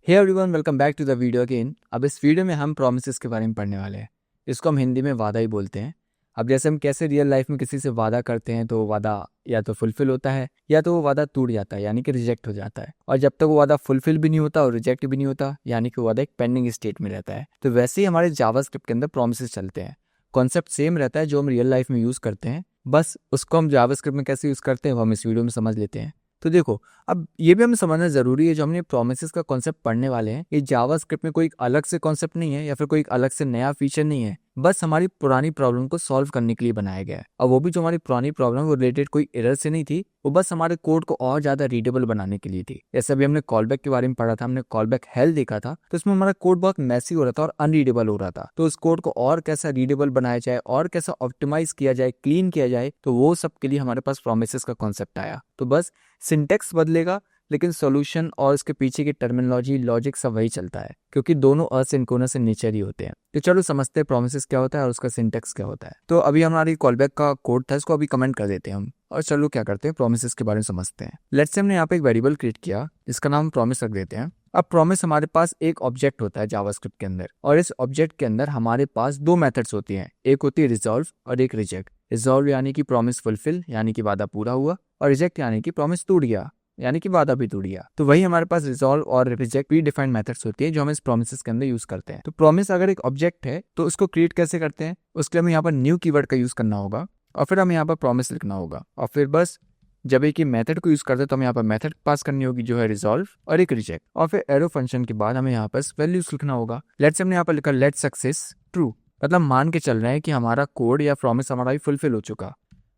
Hey everyone, welcome back to the video again. अब इस video में हम प्रोमिसेस के बारे में पढ़ने वाले हैं। इसको हम हिंदी में वादा ही बोलते हैं। अब जैसे हम कैसे रियल लाइफ में किसी से वादा करते हैं तो वो वादा या तो फुलफिल होता है या तो वो वादा टूट जाता है यानी कि रिजेक्ट हो जाता है। और जब तक वो वादा फुलफिल भी नहीं होता और रिजेक्ट भी नहीं होता यानी कि वो वादा एक पेंडिंग स्टेट में रहता है। तो वैसे ही हमारे जावास्क्रिप्ट के अंदर प्रोमिसेस चलते हैं। कॉन्सेप्ट सेम रहता है जो हम रियल लाइफ में यूज़ करते हैं, बस उसको हम जावास्क्रिप्ट में कैसे यूज़ करते हैं वो हम इस वीडियो में समझ लेते हैं। तो देखो, अब ये भी हमें समझना ज़रूरी है, जो हमने प्रोमिसेस का कॉन्सेप्ट पढ़ने वाले हैं ये जावास्क्रिप्ट में कोई एक अलग से कॉन्सेप्ट नहीं है या फिर कोई एक अलग से नया फीचर नहीं है, बस हमारी पुरानी प्रॉब्लम को सॉल्व करने के लिए बनाया गया है। और वो भी जो हमारी पुरानी प्रॉब्लम वो रिलेटेड कोई एरर से नहीं थी, वो बस हमारे कोड को और ज़्यादा रीडेबल बनाने के लिए थी। जैसे अभी हमने कॉलबैक के बारे में पढ़ा था, हमने कॉलबैक हेल देखा था, तो इसमें हमारा कोड बहुत मैसी हो रहा था और अनरीडेबल हो रहा था। तो उस कोड को और कैसा रीडेबल बनाया जाए और कैसा ऑप्टिमाइज किया जाए, क्लीन किया जाए, तो वो सब के लिए हमारे पास प्रोमिसेस का कॉन्सेप्ट आया। तो बस सिंटेक्स बदलेगा लेकिन सॉल्यूशन और इसके पीछे की टर्मिनोलॉजी, लॉजिक सब वही चलता है, क्योंकि दोनों असिंक्रोनस इन नेचर ही होते हैं। तो चलो समझते हैं प्रोमिसेस क्या होता है और उसका सिंटेक्स क्या होता है। तो अभी हमारी कॉलबैक का कोड था, इसको अभी कमेंट कर देते हैं हम और चलो क्या करते हैं, प्रोमिसेस के बारे में समझते हैं। लेट्स से हमने यहाँ पे एक वेरिएबल क्रिएट किया जिसका नाम प्रॉमिस रख देते हैं। अब प्रॉमिस हमारे पास एक ऑब्जेक्ट होता है जावास्क्रिप्ट के अंदर, और इस ऑब्जेक्ट के अंदर हमारे पास दो मेथड्स होती हैं, एक होती है रिजॉल्व और एक रिजेक्ट। रिजॉल्व यानी कि प्रॉमिस फुलफिल यानी कि वादा पूरा हुआ, और रिजेक्ट यानी कि प्रॉमिस टूट गया यानी कि वादा भी टूट गया। तो वही हमारे पास रिजॉल्व और रिजेक्ट प्री डिफाइंड मेथड्स होती है जो हम इस प्रोमिसेस के अंदर यूज करते हैं। तो प्रॉमिस अगर एक ऑब्जेक्ट है तो उसको क्रिएट कैसे करते हैं, उसके लिए हमें यहाँ पर न्यू कीवर्ड का यूज करना होगा और फिर हमें यहाँ पर प्रॉमिस लिखना होगा, और फिर बस जब एक ही मेथड को यूज करते हैं तो हमें यहाँ पर मेथड पास करनी होगी जो है रिजॉल्व और एक रिजेक्ट, और फिर एरो फंक्शन के बाद हमें यहाँ पर वैल्यूज लिखना होगा। लेट्स हमने यहाँ पर लिखा लेट सक्सेस ट्रू, मतलब मान के चल रहे हैं कि हमारा कोड या प्रॉमिस हमारा ही फुलफिल हो चुका।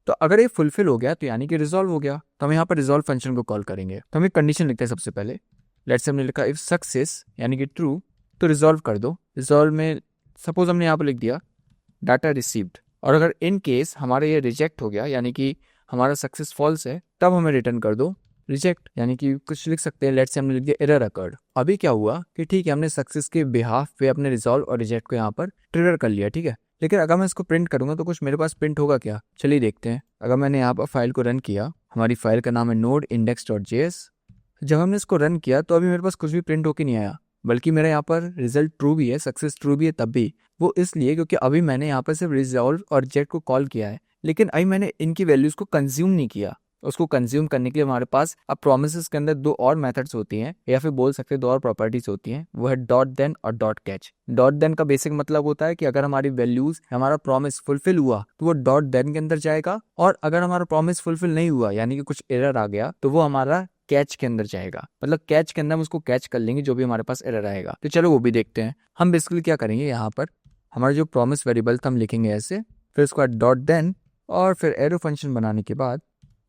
तो अगर ये फुलफिल हो गया तो यानी कि रिजॉल्व हो गया, तो हम यहाँ पर रिजॉल्व फंक्शन को कॉल करेंगे। तो हम एक कंडीशन लिखते हैं सबसे पहले। लेट्स हमने लिखा इफ सक्सेस यानी कि ट्रू तो रिजॉल्व कर दो। रिजॉल्व में सपोज हमने यहाँ पर लिख दिया डाटा रिसीव्ड, और अगर इन केस हमारा ये रिजेक्ट हो गया यानी कि हमारा सक्सेस फॉल्स है तब हमें रिटर्न कर दो रिजेक्ट, यानी कि कुछ लिख सकते हैं। लेट्स से हमने लिख दिया एरर अकर्ड। अभी क्या हुआ कि ठीक है, हमने सक्सेस के बिहाफ पे अपने रिजॉल्व और रिजेक्ट को यहाँ पर ट्रिगर कर लिया, ठीक है। लेकिन अगर मैं इसको प्रिंट करूंगा तो कुछ मेरे पास प्रिंट होगा क्या, चलिए देखते हैं। अगर मैंने यहाँ पर फाइल को रन किया, हमारी फाइल का नाम है node index.js। जब हमने इसको रन किया तो अभी मेरे पास कुछ भी प्रिंट होके नहीं आया, बल्कि मेरा यहाँ पर रिजल्ट ट्रू भी है, सक्सेस ट्रू भी है। तब भी वो इसलिए क्योंकि अभी मैंने यहाँ पर सिर्फ रिजॉल्व और रिजेक्ट को कॉल किया है, लेकिन अभी मैंने इनकी वैल्यूज को कंज्यूम नहीं किया। उसको कंज्यूम करने के लिए हमारे पास अब प्रोमिसेस के अंदर दो और मेथड्स होती हैं, या फिर बोल सकते हैं दो और प्रॉपर्टीज होती हैं, वो है डॉट देन और डॉट कैच। डॉट देन का बेसिक मतलब होता है कि अगर हमारी वैल्यूज, हमारा प्रॉमिस फुलफिल हुआ तो वो डॉट देन के अंदर जाएगा, और अगर हमारा प्रॉमिस फुलफिल नहीं हुआ यानी कि कुछ एरर आ गया तो वो हमारा कैच के अंदर जाएगा। मतलब कैच के अंदर हम उसको कैच कर लेंगे जो भी हमारे पास एरर आएगा। तो चलो वो भी देखते हैं। हम बेसिकली क्या करेंगे, यहाँ पर हमारा जो प्रॉमिस वेरिएबल था हम लिखेंगे ऐसे, फिर उसके बाद डॉट देन, और फिर एरो फंक्शन बनाने के बाद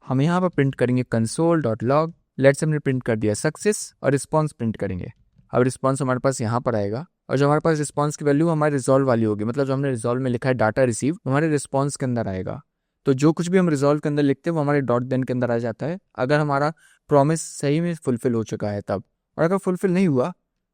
हम यहाँ पर प्रिंट करेंगे console.log। लेट्स हमने प्रिंट कर दिया सक्सेस, और रिस्पॉन्स प्रिंट करेंगे। अब रिस्पॉन्स हमारे पास यहाँ पर आएगा, और जो हमारे पास रिस्पॉन्स की वैल्यू हमारे रिजॉल्व वाली होगी, मतलब जो हमने रिजॉल्व में लिखा है डाटा रिसीव हमारे रिस्पॉन्स के अंदर आएगा। तो जो कुछ भी हम रिजॉल्व के अंदर लिखते हैं वो हमारे डॉट देन के अंदर आ जाता है, अगर हमारा प्रॉमिस सही में फुलफिल हो चुका है तब। और अगर फुलफिल नहीं हुआ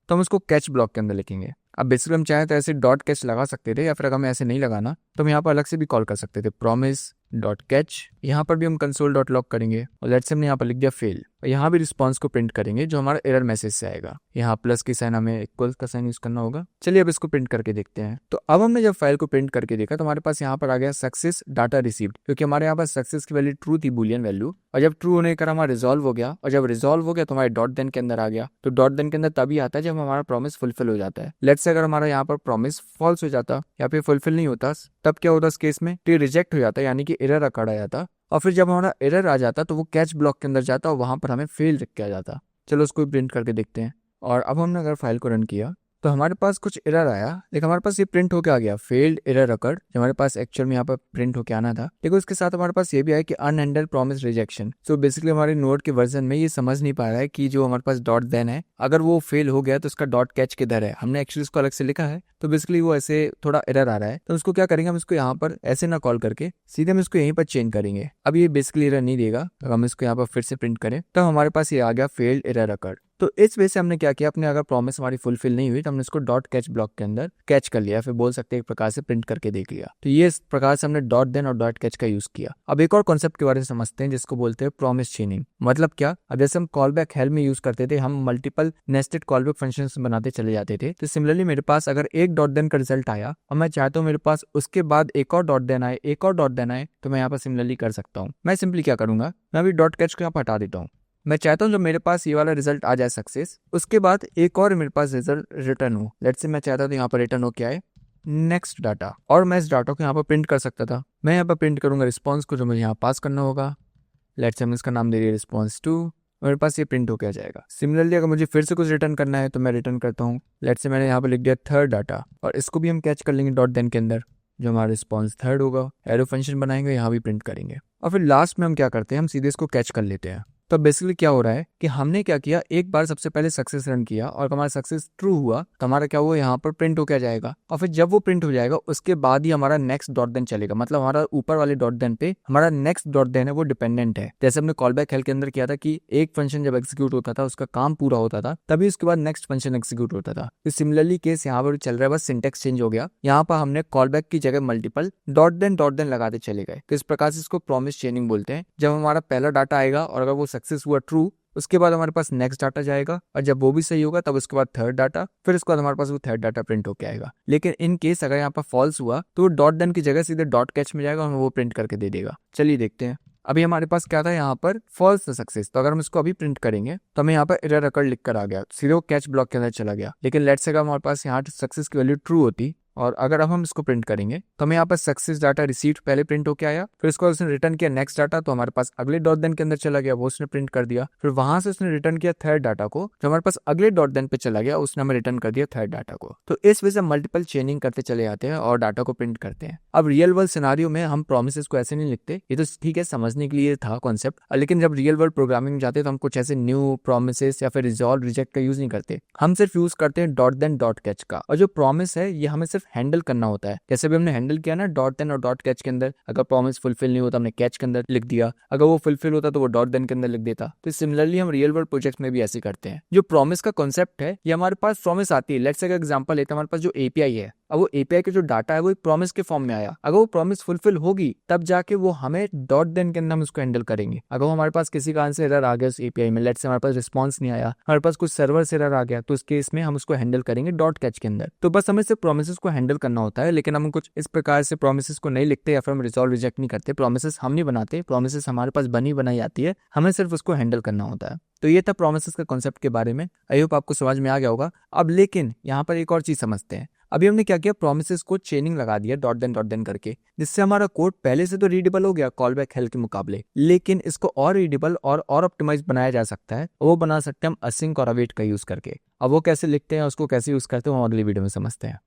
तो हम उसको कैच ब्लॉक के अंदर लिखेंगे। अब बेसिकली हम चाहें तो ऐसे डॉट कैच लगा सकते थे, या फिर अगर हमें ऐसे नहीं लगाना तो हम यहाँ पर अलग से भी कॉल कर सकते थे प्रॉमिस डॉट कैच। यहाँ पर भी हम console.log करेंगे, और लेट्स से हमने यहाँ पर लिख दिया फेल, और यहाँ भी रिस्पॉन्स को प्रिंट करेंगे जो हमारा एरर मैसेज से आएगा। यहाँ प्लस की साइन हमें इक्वल का साइन यूज करना होगा। चलिए अब इसको प्रिंट करके देखते हैं। तो अब हमने जब फाइल को प्रिंट करके देखा तो हमारे पास यहाँ पर आ गया सक्सेस डाटा रिसीव्ड, क्योंकि हमारे यहाँ पर सक्सेस की वैल्यू ट्रू थी, बुलियन वैल्यू, और जब ट्रू होने का हमारा रिजॉल्व हो गया, और जब रिजॉल्व हो गया तो हमारे डॉट देन के अंदर आ गया। तो डॉट देन के अंदर तभी आता है जब हमारा प्रॉमिस फुलफिल हो जाता है। लेट्स से अगर हमारा यहाँ पर प्रॉमिस फॉल्स हो जाता या फिर फुलफिल नहीं होता तब क्या होता, इस केस में तो रिजेक्ट हो जाता यानी कि एरर अकड़ आ जाता, और फिर जब हमारा एरर आ जाता तो वो कैच ब्लॉक के अंदर जाता और वहां पर हमें फेल लिख के आ जाता। चलो उसको प्रिंट करके देखते हैं। और अब हमने अगर फाइल को रन किया तो हमारे पास कुछ एरर आया, लेकिन हमारे पास ये प्रिंट होके आ गया फेल्ड एरर अकर्ड, जो हमारे पास एक्चुअल में यहाँ पर प्रिंट होके आना था। लेकिन उसके साथ हमारे पास ये भी आया कि अनहैंडल्ड प्रॉमिस रिजेक्शन। सो बेसिकली हमारे नोड के वर्जन में ये समझ नहीं पा रहा है कि जो हमारे पास डॉट देन है अगर वो फेल हो गया तो उसका डॉट कैच किधर है। हमने एक्चुअली उसको अलग से लिखा है, तो बेसिकली वो ऐसे थोड़ा एरर आ रहा है। तो उसको क्या करेंगे, हम इसको यहाँ पर ऐसे ना कॉल करके सीधे हम इसको यहीं पर चेंज करेंगे। अब ये बेसिकली एरर नहीं देगा, तो हम इसको यहाँ पर फिर से प्रिंट करें तो हमारे पास ये आ गया फेल्ड एरर अकर्ड। तो इस वजह से हमने क्या किया, अपने अगर प्रॉमिस हमारी फुलफिल नहीं हुई तो हमने इसको डॉट कैच ब्लॉक के अंदर कैच कर लिया, फिर बोल सकते हैं एक प्रकार से प्रिंट करके देख लिया। तो ये इस प्रकार से हमने डॉट देन और डॉट कैच का यूज किया। अब एक और कॉन्सेप्ट के बारे में समझते हैं जिसको बोलते हैं प्रॉमिस चेनिंग। मतलब क्या, अब जैसे हम कॉल बैक हेल्प में यूज करते थे, हम multiple nested call back functions बनाते चले जाते थे। तो सिमिलरली मेरे पास अगर एक डॉट देन का रिजल्ट आया और मैं चाहता हूँ मेरे पास उसके बाद एक और डॉट देन आए, एक और डॉट देन आए, तो मैं यहाँ पर सिमिलरली कर सकता हूँ। मैं सिंपली क्या करूंगा, मैं अभी डॉट कैच को यहाँ पर हटा देता हूँ। मैं चाहता हूँ जब मेरे पास ये वाला रिजल्ट आ जाए सक्सेस, उसके बाद एक और मेरे पास रिजल्ट रिटर्न हो। लेट्स से मैं चाहता था यहाँ पर रिटर्न हो क्या है, नेक्स्ट डाटा, और मैं इस डाटा को यहाँ पर प्रिंट कर सकता था। मैं यहाँ पर प्रिंट करूंगा रिस्पॉन्स को जो मुझे यहाँ पास करना होगा। लेट्स से हम इसका नाम दे दिए रिस्पॉन्स 2, मेरे पास ये प्रिंट होकर आ जाएगा। सिमिलरली अगर मुझे फिर से कुछ रिटर्न करना है तो मैं रिटर्न करता हूँ। लेट्स से मैंने यहाँ पर लिख दिया थर्ड डाटा, और इसको भी हम कैच कर लेंगे डॉट देन के अंदर, जो हमारा रिस्पॉन्स थर्ड होगा। एरो फंक्शन बनाएंगे, यहाँ भी प्रिंट करेंगे, और फिर लास्ट में हम क्या करते हैं, हम सीधे इसको कैच कर लेते हैं। तो बेसिकली क्या हो रहा है कि हमने क्या किया, एक बार सबसे पहले सक्सेस रन किया और हमारा सक्सेस ट्रू हुआ तो हमारा क्या हुआ, यहाँ पर प्रिंट होकर जाएगा। और फिर जब वो प्रिंट हो जाएगा उसके बाद ही हमारा नेक्स्ट डॉट देन चलेगा। मतलब हमारा ऊपर वाले डॉट देन पे हमारा नेक्स्ट डॉट देन है वो डिपेंडेंट है। जैसे हमने कॉल बैक हेल्प के अंदर किया था कि एक फंक्शन जब एग्जीक्यूट होता था, उसका काम पूरा होता था, तभी उसके बाद नेक्स्ट फंक्शन एग्जीक्यूट होता था। तो सिमिलरली केस यहाँ पर चल रहा है, बस सिंटेक्स चेंज हो गया। यहाँ पर हमने कॉल बैक की जगह मल्टीपल डॉट देन लगाते चले गए। तो इस प्रकार से इसको प्रॉमिस चेनिंग बोलते हैं। जब हमारा पहला डाटा आएगा और अगर वो सक्सेस हुआ ट्रू, उसके बाद हमारे पास नेक्स्ट डाटा जाएगा, और जब वो भी सही होगा तब उसके बाद थर्ड डाटा, फिर उसके बाद हमारे पास वो थर्ड डाटा प्रिंट होके आएगा। लेकिन इन केस अगर यहाँ पर फॉल्स हुआ तो वो डॉट देन की जगह सीधे डॉट कैच में जाएगा और वो प्रिंट करके दे देगा। चलिए देखते हैं। अभी हमारे पास क्या था, यहाँ पर फॉल्स था सक्सेस, तो अगर हम इसको अभी प्रिंट करेंगे तो हमें यहाँ पर एरर अकर लिख कर आ गया, सीधे वो कैच ब्लॉक के अंदर चला गया। लेकिन लेट्स से अगर हमारे पास यहाँ सक्सेस की वैल्यू ट्रू होती और अगर अब हम इसको प्रिंट करेंगे तो हमें यहाँ पर सक्सेस डाटा रिसीव्ड पहले प्रिंट होके आया, फिर उसको उसने रिटर्न किया नेक्स्ट डाटा, तो हमारे पास अगले डॉट देन के अंदर चला गया, वो उसने प्रिंट कर दिया। फिर वहां से उसने रिटर्न किया थर्ड डाटा को, जो हमारे पास अगले डॉट देन पे चला गया, उसने हमें रिटर्न कर दिया थर्ड डाटा को। तो इस वजह से मल्टीपल चेनिंग करते चले जाते हैं और डाटा को प्रिंट करते हैं। अब रियल वर्ल्ड सिनारियो में हम प्रोमिसेस को ऐसे नहीं लिखते, ये तो ठीक है समझने के लिए था कॉन्सेप्ट, लेकिन जब रियल वर्ल्ड प्रोग्रामिंग में जाते हैं तो हम कुछ ऐसे न्यू प्रोमिसेस या फिर रिजॉल्व रिजेक्ट का यूज नहीं करते। हम सिर्फ यूज करते हैं डॉट देन डॉट कैच का। और जो प्रॉमिस है ये हमें सिर्फ हैंडल करना होता है। जैसे भी हमने हैंडल किया ना डॉट देन और डॉट कैच के अंदर, अगर प्रॉमिस फुलफिल नहीं होता हमने कैच के अंदर लिख दिया, अगर वो फुलफिल होता तो वो डॉट देन के अंदर लिख देता। तो सिमिलरली हम रियल वर्ल्ड प्रोजेक्ट में भी ऐसे करते हैं। जो प्रॉमिस का कॉन्सेप्ट है ये हमारे पास प्रॉमिस आती है। लेट्स से एग्जांपल लेते हैं, हमारे पास जो एपीआई है, अब वो एपीआई के जो डाटा है वो एक प्रॉमिस के फॉर्म में आया। अगर वो प्रॉमिस फुलफिल होगी तब जाके वो हमें डॉट देन के अंदर हम उसको हैंडल करेंगे। अगर हमारे पास किसी कारण से एरर आ गया उस एपीआई में, लेट्स से हमारे पास रिस्पांस नहीं आया, हमारे पास कुछ सर्वर से एरर आ गया, तो उस केस में हम उसको हैंडल करेंगे डॉट कैच के अंदर। तो बस हमें सिर्फ प्रोमिसेस को हैंडल करना होता है, लेकिन हम कुछ इस प्रकार से प्रोमिसेस को नहीं लिखते या फिर हम रिजॉल्व रिजेक्ट नहीं करते। प्रोमिसेस हम नहीं बनाते, प्रोमिसेस हमारे पास बनी बनाई आती है, हमें सिर्फ उसको हैंडल करना होता है। तो ये था प्रोमिसेस का कॉन्सेप्ट के बारे में। आई होप आपको समझ में आ गया होगा। अब लेकिन यहाँ पर एक और चीज समझते हैं। अभी हमने क्या किया, प्रोमिसेस को चेनिंग लगा दिया डॉट देन करके, जिससे हमारा कोड पहले से तो रीडेबल हो गया कॉल बैक हेल्प के मुकाबले, लेकिन इसको और रीडेबल और ऑप्टिमाइज बनाया जा सकता है। वो बना सकते हैं हम असिंक और अवेट का यूज करके। अब वो कैसे लिखते हैं, उसको कैसे यूज करते हैं, वो अगली वीडियो में समझते हैं।